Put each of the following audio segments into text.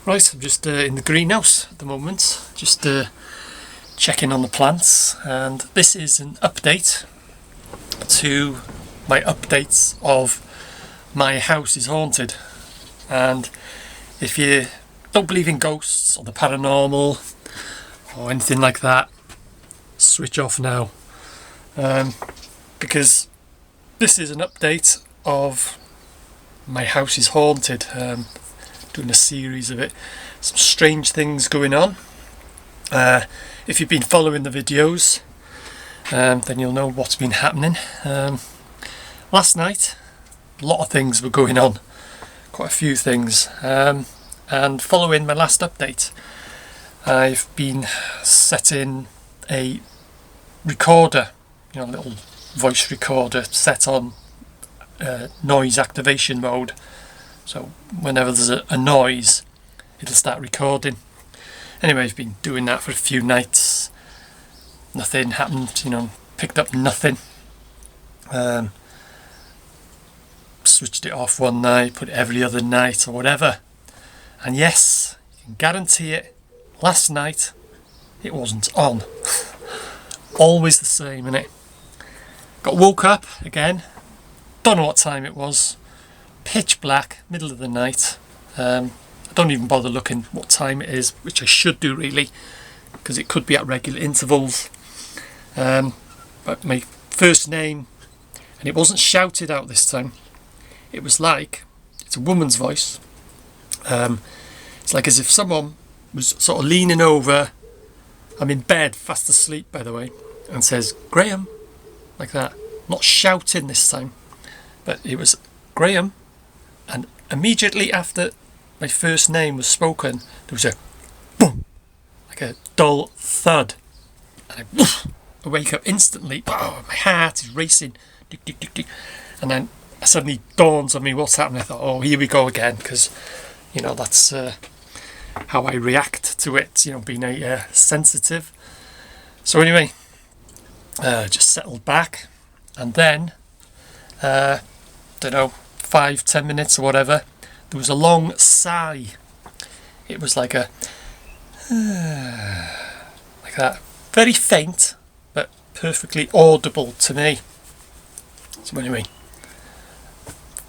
Right, I'm just in the greenhouse at the moment, just checking on the plants, and this is an update to my updates of My House is Haunted. And if you don't believe in ghosts or the paranormal or anything like that, switch off now, because this is an update of My House is Haunted. Doing a series of it, some strange things going on. If you've been following the videos, then you'll know what's been happening. Last night, a lot of things were going on, quite a few things, and following my last update, I've been setting a recorder, a little voice recorder set on noise activation mode. So whenever there's a noise, it'll start recording. Anyway, I've been doing that for a few nights. Nothing happened, picked up nothing. Switched it off one night, put it every other night or whatever. And yes, you can guarantee it, last night it wasn't on. Always the same, innit? Got woke up again, don't know what time it was. Pitch black, middle of the night. I don't even bother looking what time it is, which I should do really, because it could be at regular intervals. But my first name, and it wasn't shouted out this time, it was like, it's a woman's voice. It's like as if someone was sort of leaning over, I'm in bed, fast asleep by the way, and says, "Graham," like that. Not shouting this time, but it was Graham. And immediately after my first name was spoken, there was a boom, like a dull thud, and I wake up instantly. Oh, my heart is racing, and then it suddenly dawns on me what's happening. I thought, oh, here we go again, because that's how I react to it. Being a sensitive. So anyway, just settled back, and then don't know. 5-10 minutes or whatever, there was a long sigh. It was like a like that, very faint but perfectly audible to me. So anyway,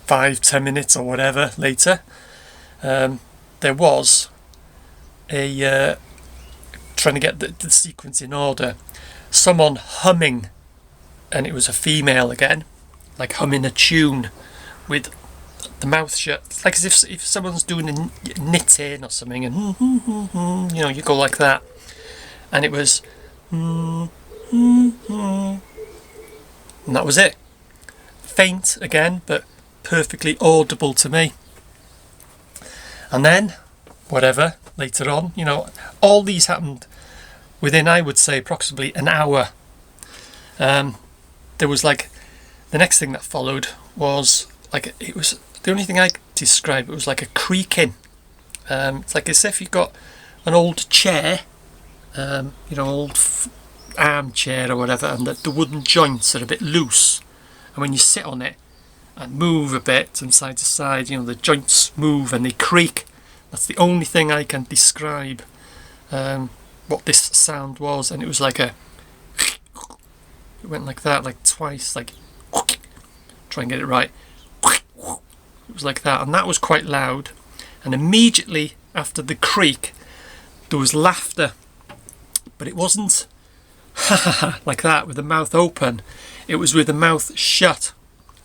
5-10 minutes or whatever later, there was a trying to get the sequence in order, someone humming, and it was a female again, like humming a tune with the mouth shut. It's like as if someone's doing a knitting or something, and you go like that. And it was and that was it. Faint again, but perfectly audible to me. And then, whatever, later on, all these happened within, I would say, approximately an hour. There was like, the next thing that followed was, like, it was the only thing I could describe. It was like a creaking. It's like as if you've got an old chair, old armchair or whatever, and the wooden joints are a bit loose. And when you sit on it and move a bit from side to side, the joints move and they creak. That's the only thing I can describe what this sound was. And it was like it went like that, like twice, like try and get it right. It was like that, and that was quite loud. And immediately after the creak, there was laughter, but it wasn't like that with the mouth open. It was with the mouth shut,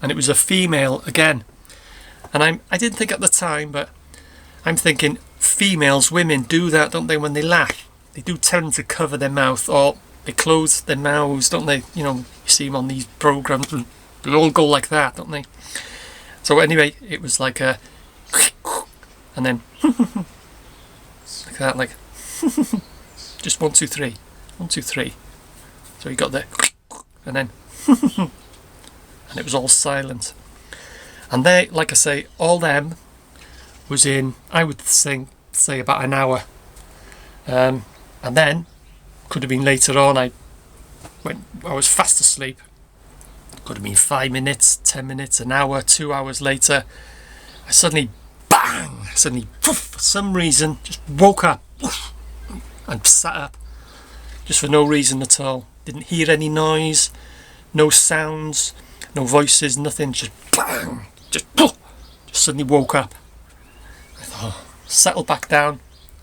and it was a female again. And I didn't think at the time, but I'm thinking women do that, don't they? When they laugh, they do tend to cover their mouth, or they close their mouths, don't they? You see them on these programs, and they all go like that, don't they? So anyway, it was like a, and then like that, like just 1, 2, 3, 1, 2, 3. So you got the, and then and it was all silent. And they, like I say, all them was in, I would say about an hour. And then could have been later on. I was fast asleep. Could have been 5 minutes, 10 minutes, an hour, 2 hours later. I suddenly, bah! bang, suddenly, poof, for some reason, just woke up, poof, and sat up, just for no reason at all. Didn't hear any noise, no sounds, no voices, nothing, just bang, just, poof, just suddenly woke up. I thought, oh, settled back down,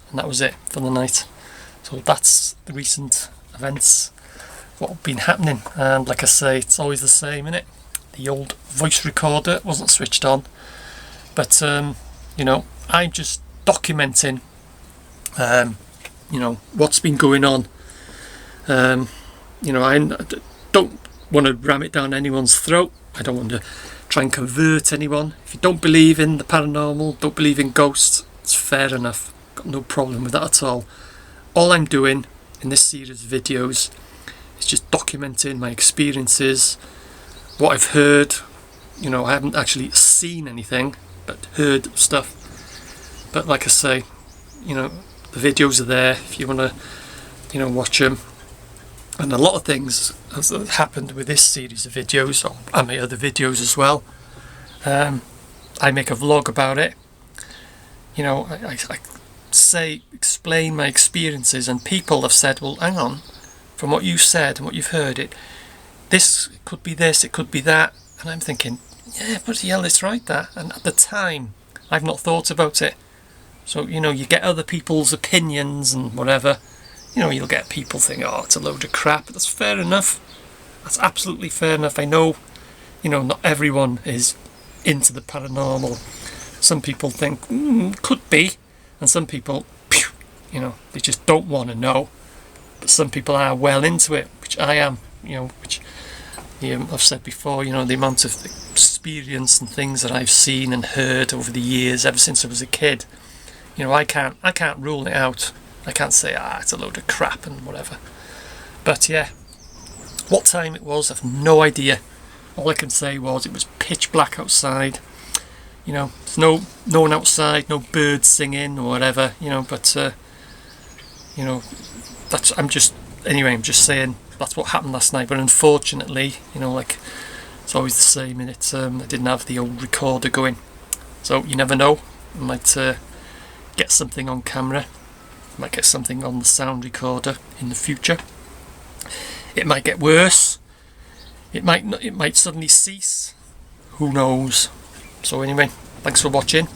and that was it for the night. So that's the recent events, what have been happening. And like I say, it's always the same, innit? The old voice recorder wasn't switched on, but you know, I'm just documenting you know, what's been going on. You know, I don't want to ram it down anyone's throat. I don't want to try and convert anyone. If you don't believe in the paranormal, don't believe in ghosts, it's fair enough. Got no problem with that at all. All I'm doing in this series of videos is just documenting my experiences, what I've heard. You know, I haven't actually seen anything, but heard stuff. But like I say, you know, the videos are there if you want to, you know, watch them. And a lot of things has happened with this series of videos, and my other videos as well. I make a vlog about it. You know, I explain my experiences, and people have said, well, hang on, from what you said and what you've heard, this could be this, it could be that. And I'm thinking, yeah, bloody hell, it's right, that. And at the time, I've not thought about it. So, you know, you get other people's opinions and whatever. You know, you'll get people think, oh, it's a load of crap. That's fair enough. That's absolutely fair enough. I know, you know, not everyone is into the paranormal. Some people think, could be. And some people, phew, you know, they just don't want to know. But some people are well into it, which I am, you know, which I've said before, you know, the amount of experience and things that I've seen and heard over the years, ever since I was a kid. You know, I can't rule it out. I can't say, it's a load of crap and whatever. But yeah, what time it was, I've no idea. All I can say was it was pitch black outside. You know, there's no one outside, no birds singing or whatever. You know, but you know, I'm just saying that's what happened last night. But unfortunately, you know, like it's always the same. And I didn't have the old recorder going, so you never know. I might get something on camera. Might get something on the sound recorder in the future. It might get worse. It might suddenly cease. Who knows? So anyway, thanks for watching.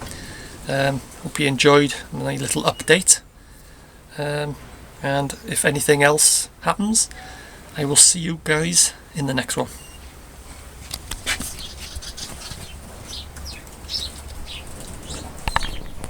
Hope you enjoyed my little update. And if anything else happens, I will see you guys in the next one.